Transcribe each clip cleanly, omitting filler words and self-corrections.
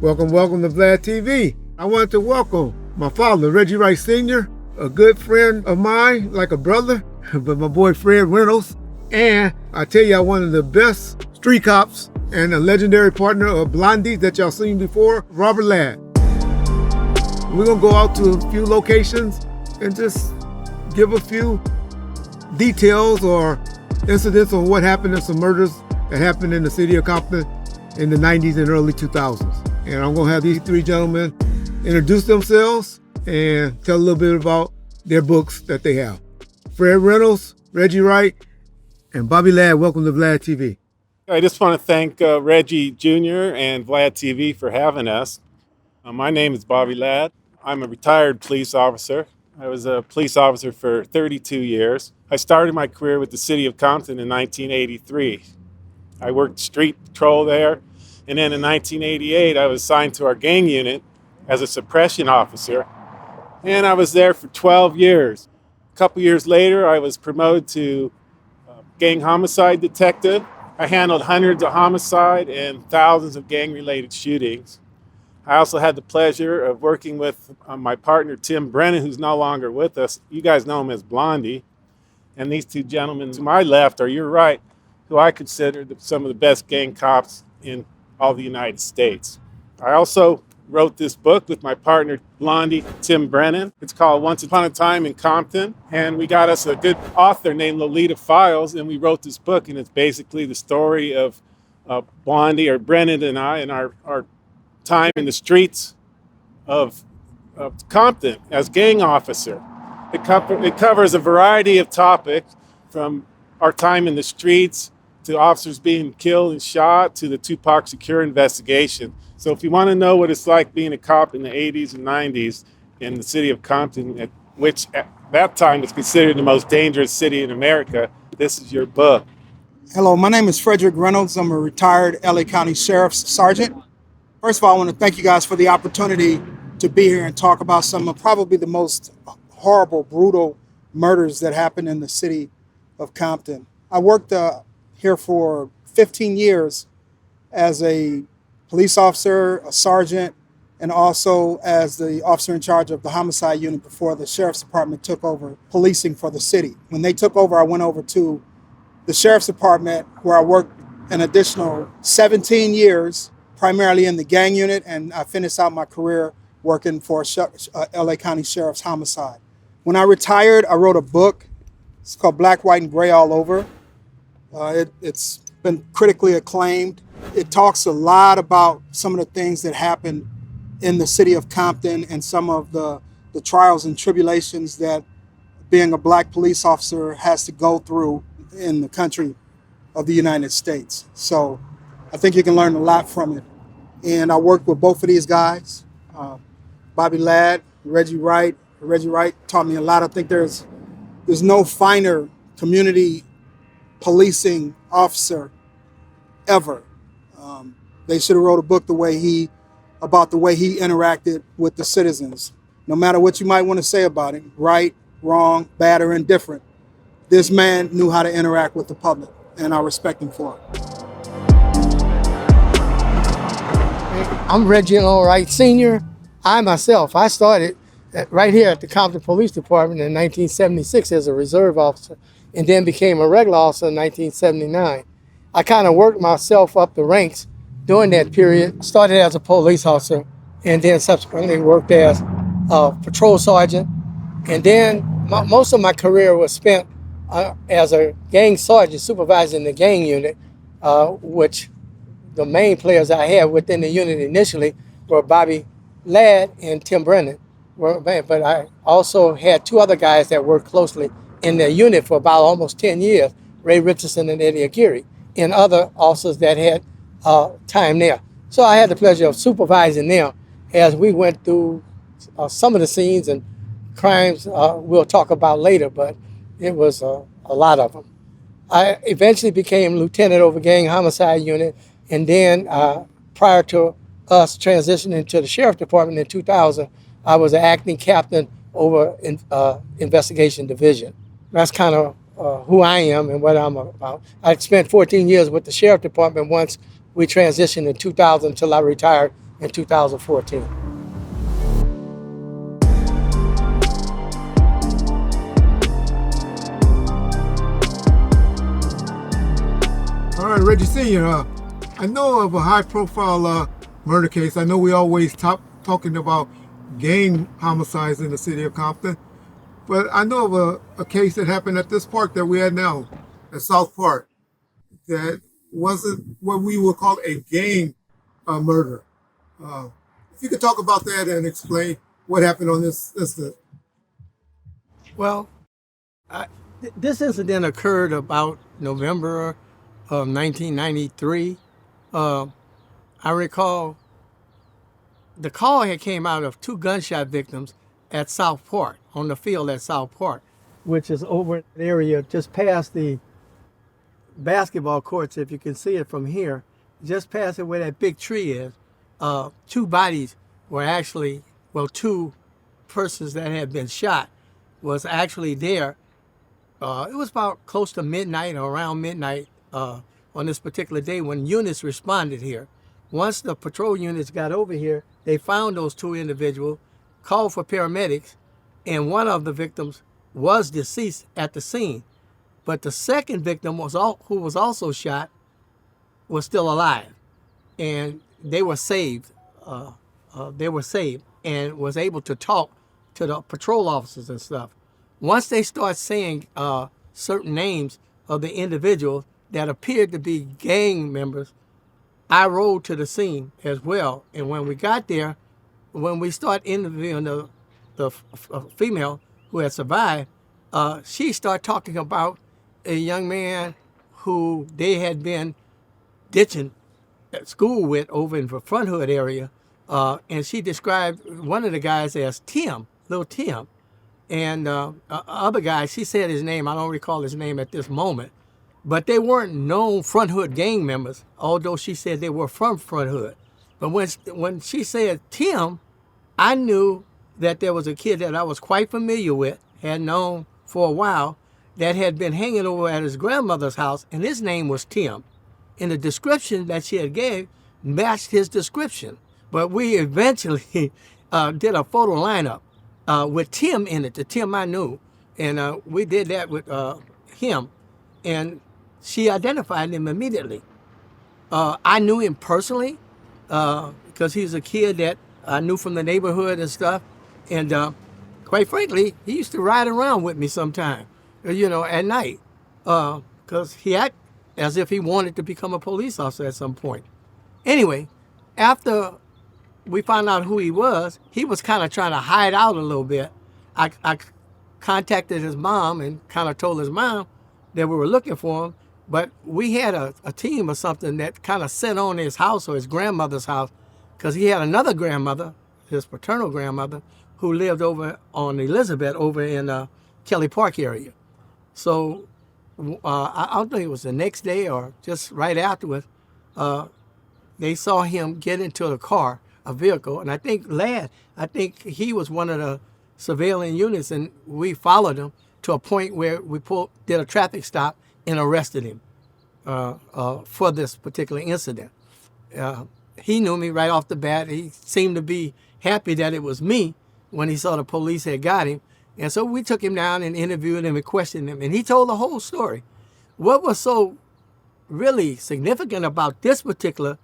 Welcome to Vlad TV. I wanted to welcome my father, Reggie Wright Sr., a good friend of mine, like a brother, but my boy Fred Reynolds. And I tell you, one of the best street cops and a legendary partner of Blondie that y'all seen before, Robert Ladd. We're gonna go out to a few locations and just give a few details or incidents on what happened in some murders that happened in the city of Compton in the 90s and early 2000s. And I'm gonna have these three gentlemen introduce themselves and tell a little bit about their books that they have. Fred Reynolds, Reggie Wright, and Bobby Ladd, welcome to Vlad TV. I just want to thank Reggie Jr. and Vlad TV for having us. My name is Bobby Ladd. I'm a retired police officer. I was a police officer for 32 years. I started my career with the city of Compton in 1983. I worked street patrol there, and then in 1988 I was assigned to our gang unit as a suppression officer, and I was there for 12 years. A couple years later I was promoted to gang homicide detective. I handled hundreds of homicide and thousands of gang-related shootings. I also had the pleasure of working with my partner, Tim Brennan, who's no longer with us. You guys know him as Blondie. And these two gentlemen to my left are your right, who I consider some of the best gang cops in all the United States. I also wrote this book with my partner, Blondie, Tim Brennan. It's called Once Upon a Time in Compton. And we got us a good author named Lolita Files, and we wrote this book. And it's basically the story of Blondie, or Brennan, and I, and our time in the streets of Compton as gang officer. It covers a variety of topics, from our time in the streets to officers being killed and shot to the Tupac Shakur investigation. So if you want to know what it's like being a cop in the 80s and 90s in the city of Compton, which at that time was considered the most dangerous city in America, this is your book. Hello, my name is Frederick Reynolds. I'm a retired LA County Sheriff Sergeant. First of all, I want to thank you guys for the opportunity to be here and talk about some of probably the most horrible, brutal murders that happened in the city of Compton. I worked here for 15 years as a police officer, a sergeant, and also as the officer in charge of the homicide unit before the sheriff's department took over policing for the city. When they took over, I went over to the sheriff's department, where I worked an additional 17 years, primarily in the gang unit, and I finished out my career working for LA County Sheriff's Homicide. When I retired, I wrote a book. It's called Black, White, and Gray All Over. It's been critically acclaimed. It talks a lot about some of the things that happened in the city of Compton and some of the trials and tribulations that being a black police officer has to go through in the country of the United States. So I think you can learn a lot from it. And I worked with both of these guys, Bobby Ladd, Reggie Wright. Reggie Wright taught me a lot. I think there's no finer community policing officer ever. They should have wrote a book about the way he interacted with the citizens. No matter what you might want to say about him, right, wrong, bad, or indifferent, this man knew how to interact with the public, and I respect him for it. I'm Reggie Wright Sr. I started right here at the Compton Police Department in 1976 as a reserve officer, and then became a regular officer in 1979. I kind of worked myself up the ranks during that period. Started as a police officer, and then subsequently worked as a patrol sergeant. And then most of my career was spent as a gang sergeant supervising the gang unit, which the main players I had within the unit initially were Bobby Ladd and Tim Brennan. But I also had two other guys that worked closely in the unit for about almost 10 years, Ray Richardson and Eddie Aguirre, and other officers that had time there. So I had the pleasure of supervising them as we went through some of the scenes and crimes we'll talk about later, but it was a lot of them. I eventually became lieutenant over gang homicide unit, and then prior to us transitioning to the sheriff department in 2000, I was an acting captain over investigation division. That's kind of who I am and what I'm about. I spent 14 years with the sheriff department once we transitioned in 2000 until I retired in 2014. All right, Reggie Sr., I know of a high-profile murder case. I know we always talking about gang homicides in the city of Compton, but I know of a case that happened at this park that we had now, at South Park, that wasn't what we would call a gang murder. If you could talk about that and explain what happened on this incident. Well, this incident occurred about November of 1993. I recall the call had came out of 2 gunshot victims at South Park, on the field at South Park, which is over an area just past the basketball courts, if you can see it from here, just past it where that big tree is. 2 bodies were actually, 2 persons that had been shot was actually there. It was about close to midnight or around midnight on this particular day when units responded here. Once the patrol units got over here, they found those 2 individuals, called for paramedics, and one of the victims was deceased at the scene. But the second victim, who was also shot, was still alive. And they were saved. And was able to talk to the patrol officers and stuff. Once they start saying certain names of the individuals that appeared to be gang members, I rode to the scene as well. And when we got there, when we start interviewing the female who had survived, she started talking about a young man who they had been ditching at school with over in the Front Hood area. And she described one of the guys as Tim, little Tim. And other guy, she said his name, I don't recall his name at this moment, but they weren't known Front Hood gang members, although she said they were from Front Hood. But when she said Tim, I knew that there was a kid that I was quite familiar with, had known for a while, that had been hanging over at his grandmother's house, and his name was Tim. And the description that she had gave matched his description. But we eventually did a photo lineup with Tim in it, the Tim I knew. And we did that with him. And she identified him immediately. I knew him personally because he was a kid that I knew from the neighborhood and stuff. And quite frankly, he used to ride around with me sometime, at night. Because he acted as if he wanted to become a police officer at some point. Anyway, after we found out who he was kind of trying to hide out a little bit. I contacted his mom and kind of told his mom that we were looking for him, but we had a team or something that kind of sat on his house or his grandmother's house because he had another grandmother, his paternal grandmother, who lived over on Elizabeth over in Kelly Park area. So I don't think it was the next day or just right afterwards, they saw him get into the car, a vehicle, and I think he was one of the surveillance units, and we followed him to a point where we did a traffic stop and arrested him for this particular incident. He knew me right off the bat. He seemed to be happy that it was me when he saw the police had got him. And so we took him down and interviewed him and questioned him, and he told the whole story. What was so really significant about this particular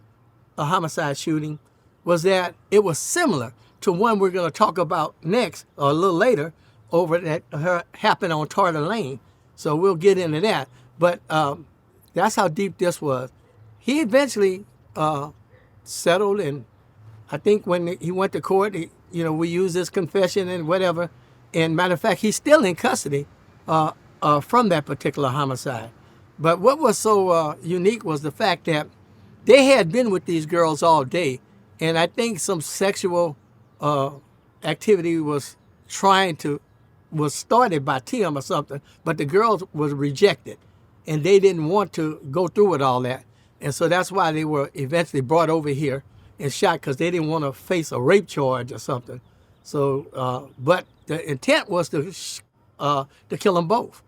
homicide shooting was that it was similar to one we're going to talk about next or a little later over that happened on Tartar Lane. So we'll get into that. But that's how deep this was. He eventually settled, and I think when he went to court, we used his confession and whatever. And matter of fact, he's still in custody from that particular homicide. But what was so unique was the fact that they had been with these girls all day, and I think some sexual activity was started by Tim or something, but the girls was rejected, and they didn't want to go through with all that. And so that's why they were eventually brought over here and shot, because they didn't want to face a rape charge or something. So, but the intent was to kill them both,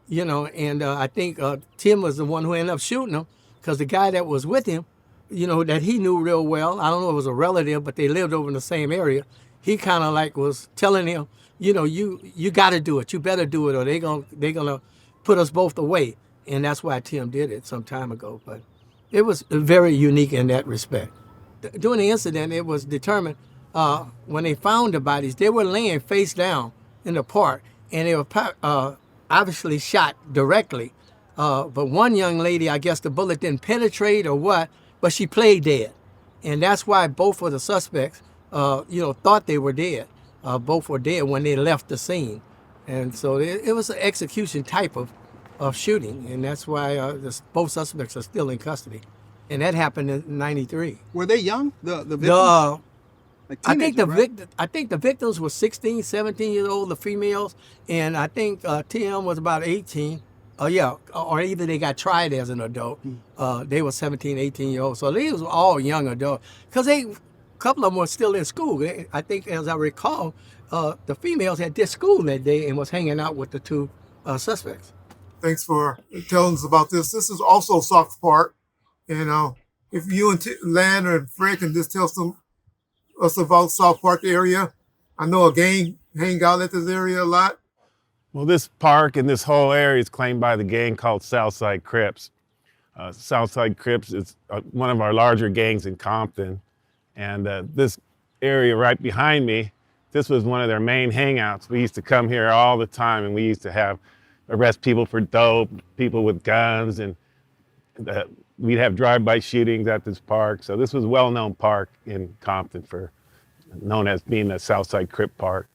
and I think Tim was the one who ended up shooting them, because the guy that was with him that he knew real well. I don't know if it was a relative, but they lived over in the same area. He kind of like was telling him, you got to do it. You better do it, or they're gonna put us both away. And that's why Tim did it some time ago. But it was very unique in that respect. During the incident, it was determined when they found the bodies, they were laying face down in the park, and they were obviously shot directly. But one young lady, I guess the bullet didn't penetrate or what, but she played dead. And that's why both of the suspects, thought they were dead. Both were dead when they left the scene. And so it was an execution type of shooting. And that's why both suspects are still in custody. And that happened in '93. Were they young? The victims? Like I think the victims were 16, 17 years old, the females. And I think Tim was about 18. Or either they got tried as an adult. They were 17, 18 years old. So they was all young adults. Because a couple of them were still in school. I think, as I recall, the females had ditched school that day and was hanging out with the two suspects. Thanks for telling us about this. This is also South Park. And if you and Lan or Fred can just tell us about South Park area. I know a gang hang out at this area a lot. Well, this park and this whole area is claimed by the gang called Southside Crips. Southside Crips is one of our larger gangs in Compton. And this area right behind me, this was one of their main hangouts. We used to come here all the time, and we used to arrest people for dope, people with guns, and we'd have drive-by shootings at this park. So this was a well-known park in Compton, known as being the Southside Crip Park.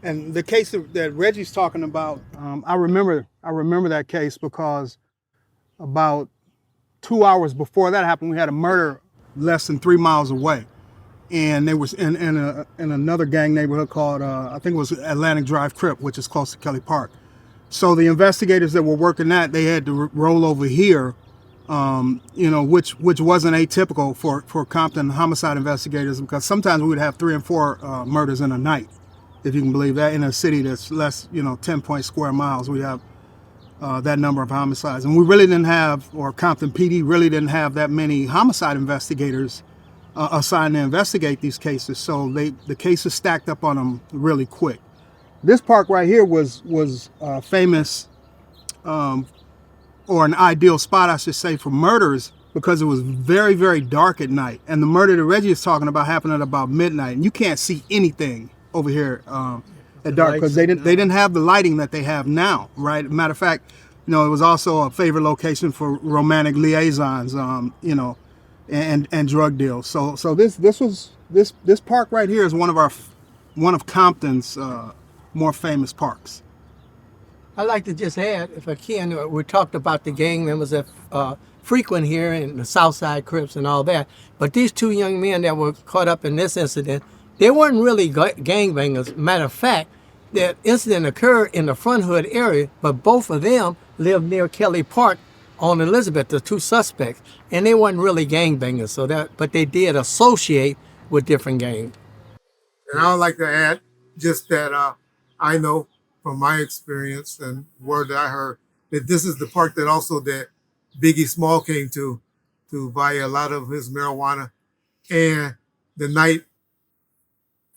And the case that Reggie's talking about, I remember that case because about 2 hours before that happened, we had a murder less than 3 miles away, and they was in another gang neighborhood called I think it was Atlantic Drive Crip, which is close to Kelly Park. So the investigators that were working that, they had to roll over here, which wasn't atypical for Compton homicide investigators, because sometimes we would have 3 and 4 murders in a night, if you can believe that, in a city that's less, 10 square miles. We have that number of homicides. And we really didn't have, or Compton PD really didn't have that many homicide investigators assigned to investigate these cases. So the cases stacked up on them really quick. This park right here was famous, or an ideal spot, I should say, for murders, because it was very, very dark at night. And the murder that Reggie is talking about happened at about midnight. And you can't see anything over here at dark, because they didn't have the lighting that they have now, right? Matter of fact, it was also a favorite location for romantic liaisons, and drug deals. So this park right here is one of Compton's more famous parks. I'd like to just add, if I can, we talked about the gang members that frequent here in the Southside Crips and all that, but these two young men that were caught up in this incident, they weren't really gangbangers. Matter of fact, that incident occurred in the Front Hood area, but both of them lived near Kelly Park on Elizabeth, the two suspects, and they weren't really gangbangers. But they did associate with different gangs. And I would like to add just that I know from my experience and word that I heard that this is the park that Biggie Small came to buy a lot of his marijuana. And the night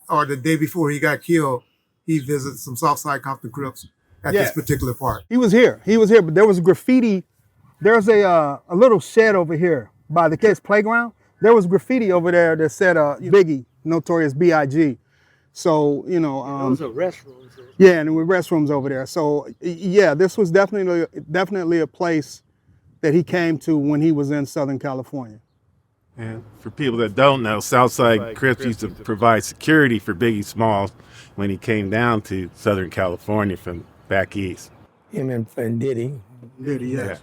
or the day before he got killed, he visited some Southside Compton Crips at this particular park. He was here, but there was graffiti. There's a little shed over here by the kids' playground. There was graffiti over there that said Biggie, Notorious B.I.G. So, those are restrooms. Yeah, and there were restrooms over there. So, yeah, this was definitely a place that he came to when he was in Southern California. And for people that don't know, Southside Crips used to provide security for Biggie Smalls when he came down to Southern California from back east. Him and Diddy. Diddy, yeah.